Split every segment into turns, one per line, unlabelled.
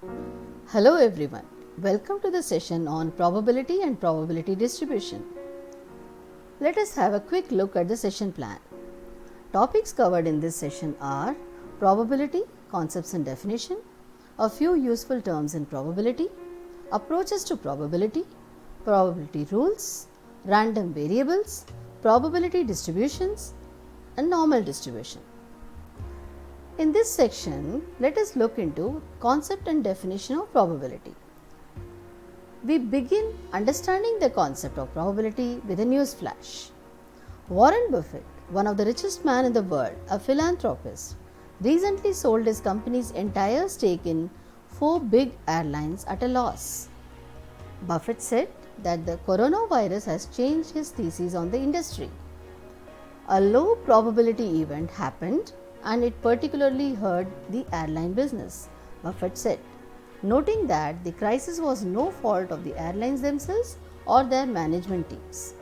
Hello everyone, welcome to the session on probability and probability distribution. Let us have a quick look at the session plan. Topics covered in this session are probability, concepts and definition, a few useful terms in probability, approaches to probability, probability rules, random variables, probability distributions and normal distribution. In this section, let us look into concept and definition of probability. We begin understanding the concept of probability with a news flash. Warren Buffett, one of the richest men in the world, a philanthropist, recently sold his company's entire stake in 4 big airlines at a loss. Buffett said that the coronavirus has changed his thesis on the industry. A low probability event happened and it particularly hurt the airline business, Buffett said, noting that the crisis was no fault of the airlines themselves or their management teams.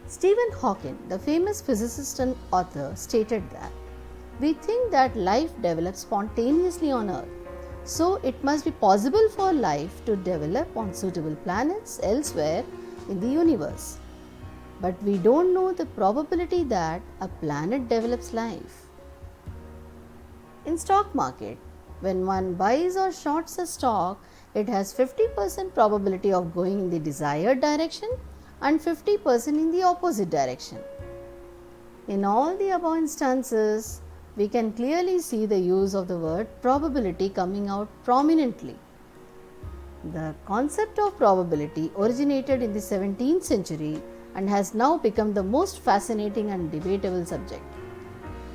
Stephen Hawking, the famous physicist and author, stated that we think that life develops spontaneously on Earth, so it must be possible for life to develop on suitable planets elsewhere in the universe. But we don't know the probability that a planet develops life. In stock market, when one buys or shorts a stock, it has 50% probability of going in the desired direction and 50% in the opposite direction. In all the above instances, we can clearly see the use of the word probability coming out prominently. The concept of probability originated in the 17th century and has now become the most fascinating and debatable subject.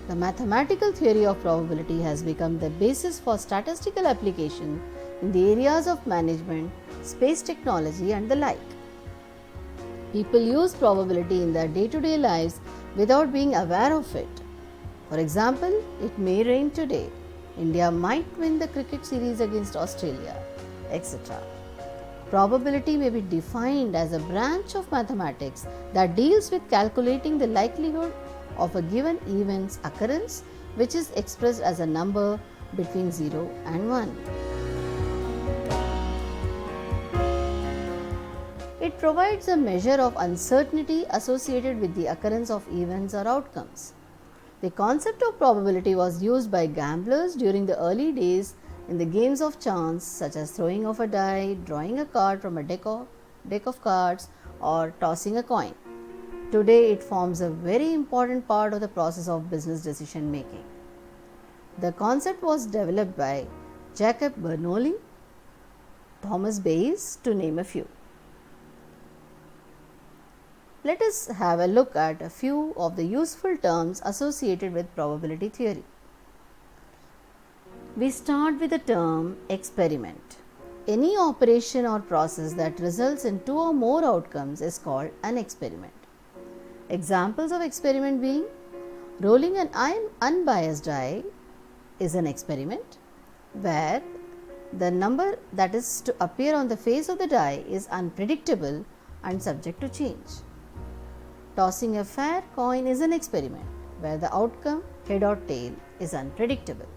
The mathematical theory of probability has become the basis for statistical application in the areas of management, space technology and the like. People use probability in their day-to-day lives without being aware of it. For example, it may rain today. India might win the cricket series against Australia, etc. Probability may be defined as a branch of mathematics that deals with calculating the likelihood of a given event's occurrence, which is expressed as a number between 0 and 1. It provides a measure of uncertainty associated with the occurrence of events or outcomes. The concept of probability was used by gamblers during the early days in the games of chance, such as throwing of a die, drawing a card from a deck of cards, or tossing a coin. Today, it forms a very important part of the process of business decision making. The concept was developed by Jacob Bernoulli, Thomas Bayes, to name a few. Let us have a look at a few of the useful terms associated with probability theory. We start with the term experiment. Any operation or process that results in 2 or more outcomes is called an experiment. Examples of experiment being rolling an unbiased die is an experiment where the number that is to appear on the face of the die is unpredictable and subject to change. Tossing a fair coin is an experiment where the outcome, head or tail, is unpredictable.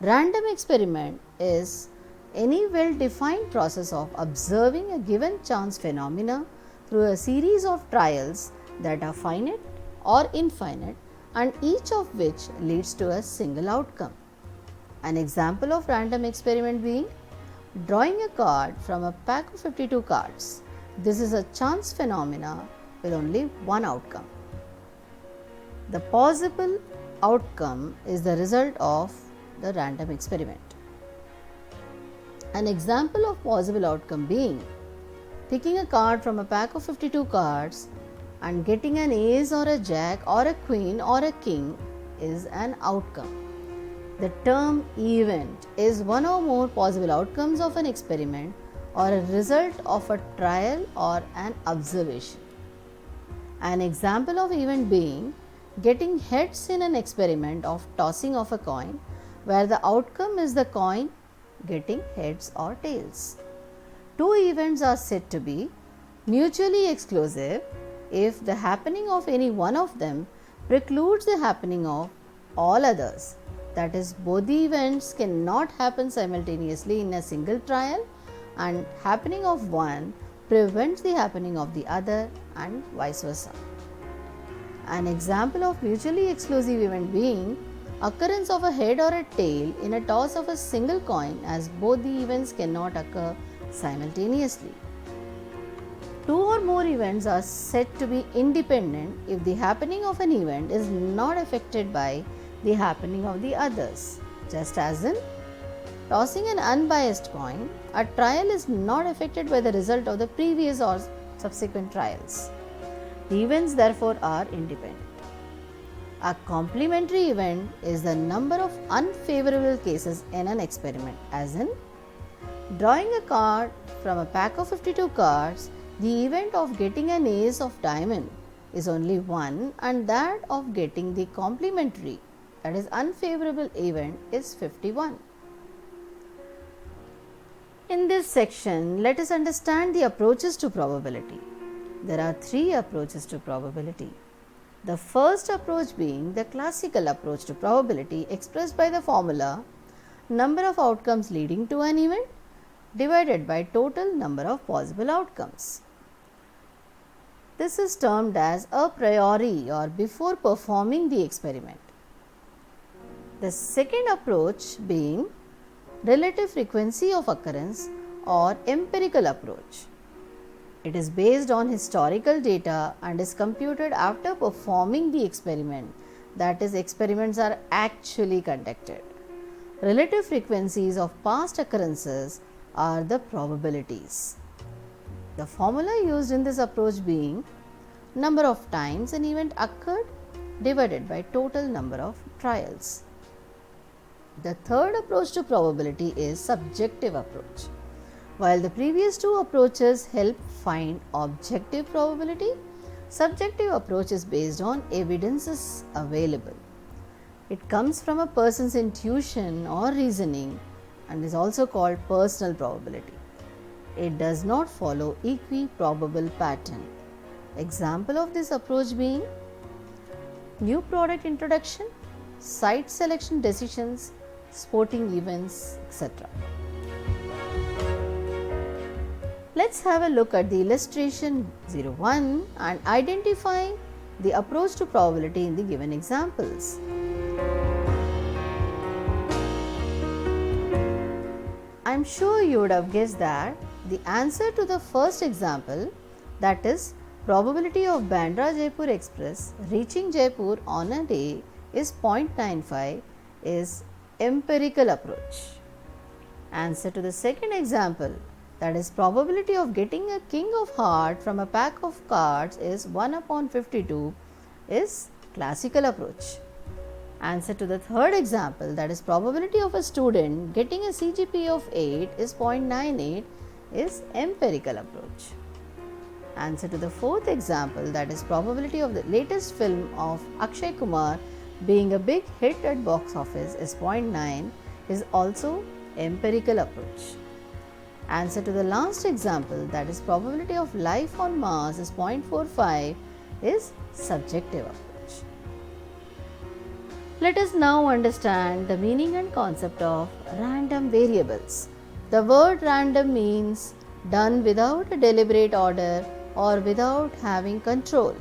Random experiment is any well-defined process of observing a given chance phenomena through a series of trials that are finite or infinite and each of which leads to a single outcome. An example of random experiment being drawing a card from a pack of 52 cards. This is a chance phenomena with only one outcome. The possible outcome is the result of the random experiment. An example of possible outcome being picking a card from a pack of 52 cards and getting an ace or a jack or a queen or a king is an outcome. The term event is one or more possible outcomes of an experiment or a result of a trial or an observation. An example of event being getting heads in an experiment of tossing of a coin where the outcome is the coin getting heads or tails. 2 events are said to be mutually exclusive if the happening of any one of them precludes the happening of all others. that is, both the events cannot happen simultaneously in a single trial, and happening of one prevents the happening of the other, and vice versa. An example of mutually exclusive event being occurrence of a head or a tail in a toss of a single coin, as both the events cannot occur simultaneously. Two or more events are said to be independent if the happening of an event is not affected by the happening of the others. Just as in tossing an unbiased coin, a trial is not affected by the result of the previous or subsequent trials. The events therefore are independent. A complementary event is the number of unfavorable cases in an experiment, as in drawing a card from a pack of 52 cards, the event of getting an ace of diamond is only one, and that of getting the complementary, that is unfavorable event, is 51. In this section, let us understand the approaches to probability. There are three approaches to probability. The first approach being the classical approach to probability, expressed by the formula number of outcomes leading to an event divided by total number of possible outcomes. This is termed as a priori, or before performing the experiment. The second approach being relative frequency of occurrence, or empirical approach. It is based on historical data and is computed after performing the experiment, that is, experiments are actually conducted. Relative frequencies of past occurrences are the probabilities. The formula used in this approach being number of times an event occurred divided by total number of trials. The third approach to probability is subjective approach. While the previous two approaches help find objective probability, subjective approach is based on evidences available. It comes from a person's intuition or reasoning and is also called personal probability. It does not follow equiprobable pattern. Example of this approach being new product introduction, site selection decisions, sporting events, etc. Let's have a look at the illustration 01 and identify the approach to probability in the given examples. I am sure you would have guessed that the answer to the first example, that is probability of Bandra Jaipur Express reaching Jaipur on a day is 0.95, is empirical approach. Answer to the second example, that is probability of getting a king of heart from a pack of cards is 1/52, is classical approach. Answer to the third example, that is probability of a student getting a CGPA of 8 is 0.98, is empirical approach. Answer to the fourth example, that is probability of the latest film of Akshay Kumar being a big hit at box office is 0.9, is also empirical approach. Answer to the last example, that is probability of life on Mars is 0.45, is subjective approach. Let us now understand the meaning and concept of random variables. The word random means done without a deliberate order or without having control.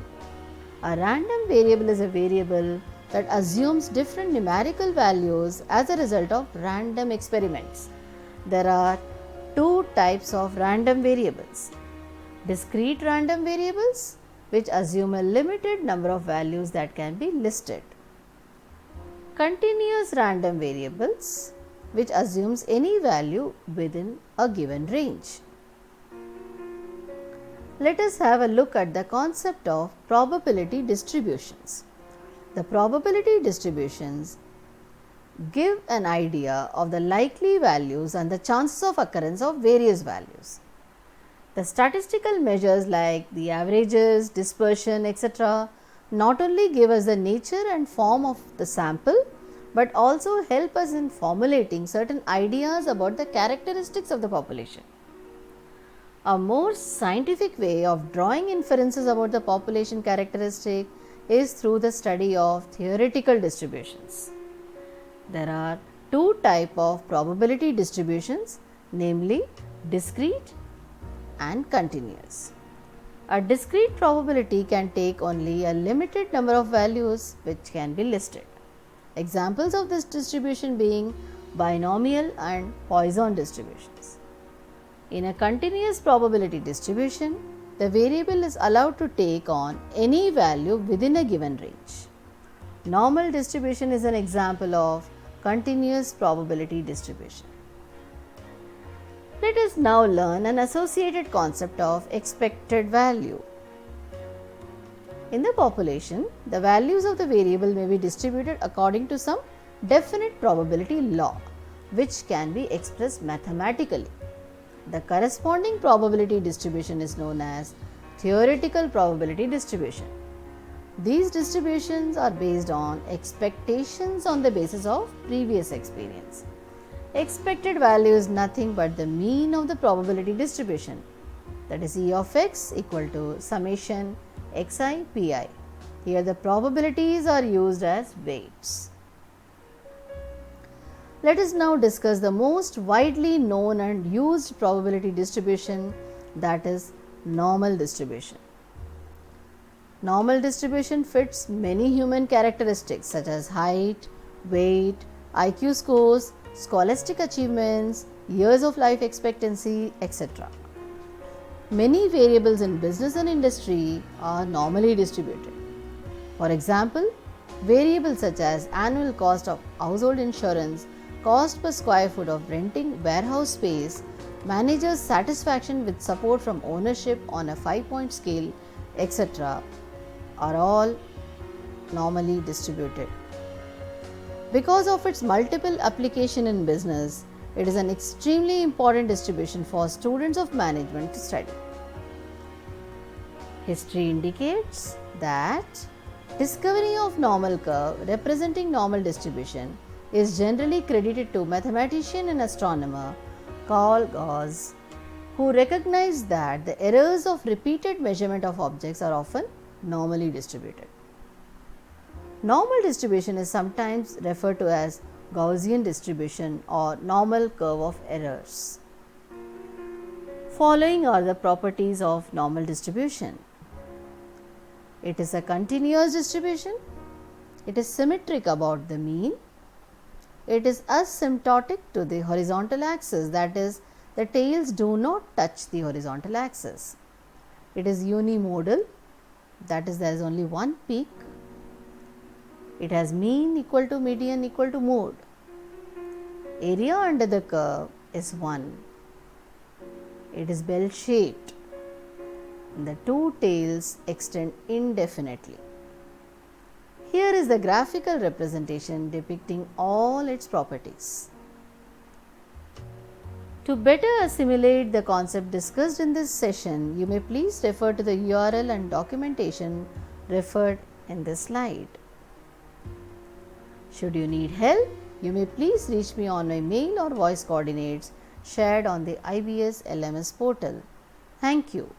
A random variable is a variable that assumes different numerical values as a result of random experiments. There are two types of random variables: discrete random variables, which assume a limited number of values that can be listed; continuous random variables, which assumes any value within a given range. Let us have a look at the concept of probability distributions. The probability distributions give an idea of the likely values and the chances of occurrence of various values. The statistical measures like the averages, dispersion, etc. not only give us the nature and form of the sample, but also help us in formulating certain ideas about the characteristics of the population. A more scientific way of drawing inferences about the population characteristic is through the study of theoretical distributions. There are two types of probability distributions, namely discrete and continuous. A discrete probability can take only a limited number of values which can be listed. Examples of this distribution being binomial and Poisson distributions. In a continuous probability distribution, the variable is allowed to take on any value within a given range. Normal distribution is an example of continuous probability distribution. Let us now learn an associated concept of expected value. In the population, the values of the variable may be distributed according to some definite probability law, which can be expressed mathematically. The corresponding probability distribution is known as theoretical probability distribution. These distributions are based on expectations on the basis of previous experience. Expected value is nothing but the mean of the probability distribution, that is E of x equal to summation xi pi. Here the probabilities are used as weights. Let us now discuss the most widely known and used probability distribution, that is normal distribution. Normal distribution fits many human characteristics such as height, weight, IQ scores, scholastic achievements, years of life expectancy, etc. Many variables in business and industry are normally distributed. For example, variables such as annual cost of household insurance, cost per square foot of renting warehouse space, managers' satisfaction with support from ownership on a 5-point scale, etc. are all normally distributed. Because of its multiple application in business, it is an extremely important distribution for students of management to study. History indicates that discovery of normal curve representing normal distribution is generally credited to mathematician and astronomer Carl Gauss, who recognized that the errors of repeated measurement of objects are often normally distributed. Normal distribution is sometimes referred to as Gaussian distribution or normal curve of errors. Following are the properties of normal distribution. It is a continuous distribution. It is symmetric about the mean. It is asymptotic to the horizontal axis, that is, the tails do not touch the horizontal axis. It is unimodal, that is, there is only one peak. It has mean equal to median equal to mode. Area under the curve is 1. It is bell shaped. The two tails extend indefinitely. Here is the graphical representation depicting all its properties. To better assimilate the concept discussed in this session, you may please refer to the URL and documentation referred in this slide. Should you need help, you may please reach me on my mail or voice coordinates shared on the IBS LMS portal. Thank you.